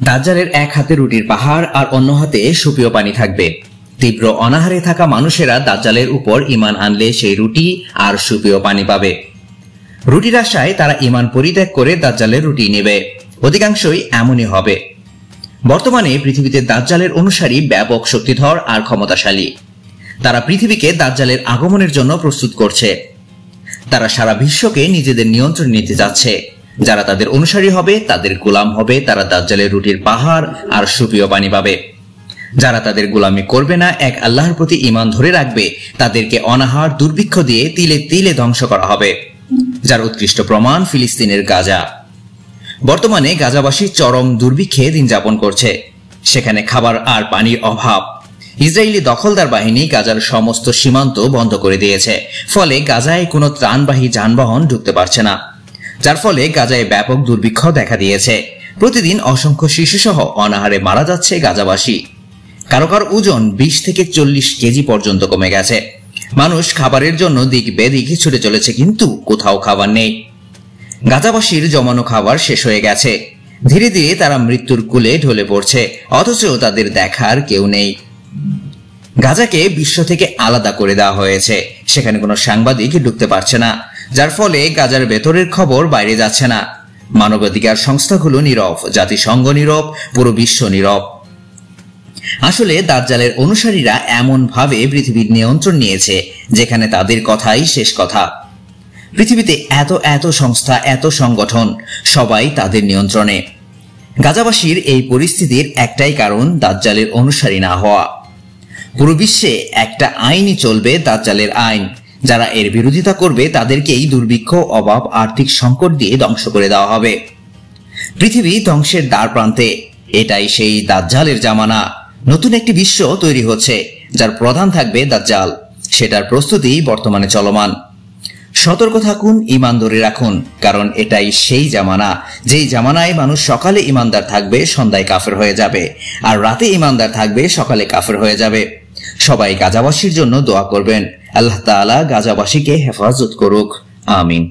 দাজ্জালের এক হাতে রুটির পাহাড় আর অন্য হাতে সুপেয় পানি থাকবে। তীব্র অনাহারে থাকা মানুষেরা দাজ্জালের উপর ঈমান আনলে সেই রুটি আর সুপেয় পানি পাবে। রুটির আশায় তারা ঈমান পরিত্যাগ করে দাজ্জালের রুটি নেবে। অধিকাংশই এমনই হবে। বর্তমানে পৃথিবীতে দাজ্জালের অনুসারী ব্যাপক শক্তিধর আর ক্ষমতাশালী। তারা পৃথিবীকে দাজ্জালের আগমনের জন্য প্রস্তুত করছে। তারা সারা বিশ্বকে নিজেদের নিয়ন্ত্রণে নিতে যাচ্ছে। যারা তাদের অনুসারী হবে, তাদের গোলাম হবে, তারা দাজ্জালের রুটির পাহাড় আর সুপেয় পানি পাবে। যারা তাদের গোলামি করবে না, এক আল্লাহর প্রতি ঈমান ধরে রাখবে, তাদেরকে অনাহার দুর্ভিক্ষ দিয়ে তিলে তিলে ধ্বংস করা হবে। যার উৎকৃষ্ট প্রমাণ ফিলিস্তিনের গাজা। বর্তমানে গাজাবাসী চরম দুর্ভিক্ষে দিন যাপন করছে। সেখানে খাবার আর পানির অভাব। ইসরায়েলি দখলদার বাহিনী গাজার সমস্ত সীমান্ত বন্ধ করে দিয়েছে। ফলে গাজায় কোনো ত্রাণবাহী যানবাহন ঢুকতে পারছে না, যার ফলে গাজায় ব্যাপক দুর্ভিক্ষ দেখা দিয়েছে। প্রতিদিন অসংখ্য শিশুসহ অনাহারে মারা যাচ্ছে গাজাবাসী। কারো কারো ওজন 20 থেকে 40 কেজি পর্যন্ত কমে গেছে। মানুষ খাবারের জন্য দিক বেদিক ছুটে চলেছে, কিন্তু কোথাও খাবার নেই। গাজাবাসীর জমানো খাবার শেষ হয়ে গেছে। ধীরে ধীরে তারা মৃত্যুর কুলে ঢলে পড়ছে, অথচ তাদের দেখার কেউ নেই। গাজাকে বিশ্ব থেকে আলাদা করে দেওয়া হয়েছে। সেখানে কোনো সাংবাদিক ঢুকতে পারছে না, যার ফলে গাজার ভেতরের খবর বাইরে যাচ্ছে না। মানবাধিকার সংস্থাগুলো নীরব, জাতিসংঘ নীরব, পুরো বিশ্ব নীরব। আসলে দাজ্জালের অনুসারীরা এমন ভাবে পৃথিবীর নিয়ন্ত্রণ নিয়েছে, যেখানে তাদের কথাই শেষ কথা। পৃথিবীতে এত এত সংস্থা, এত সংগঠন, সবাই তাদের নিয়ন্ত্রণে। গাজাবাসীর এই পরিস্থিতির একটাই কারণ, দাজ্জালের অনুসারী না হওয়া। পুরো বিশ্বে একটা আইনই চলবে, দাজ্জালের আইন। যারা এর বিরোধিতা করবে তাদেরকেই দুর্ভিক্ষ, অভাব, আর্থিক সংকট দিয়ে ধ্বংস করে দেওয়া হবে। পৃথিবী ধ্বংসের দ্বার প্রান্তে। এটাই সেই দাজ্জালের জামানা। নতুন একটি বিশ্ব তৈরি হচ্ছে, যার প্রধান থাকবে দাজ্জাল। সেটার প্রস্তুতি বর্তমানে চলমান। সতর্ক থাকুন, ঈমান ধরে রাখুন, কারণ এটাই সেই জামানা, যেই জামানায় মানুষ সকালে ঈমানদার থাকবে, সন্ধ্যায় কাফের হয়ে যাবে, আর রাতে ঈমানদার থাকবে, সকালে কাফের হয়ে যাবে। সবাই গাজাবাসীর জন্য দোয়া করবেন। আল্লাহ তাআলা গাজাবাসীকে হেফাজত করুক। আমিন।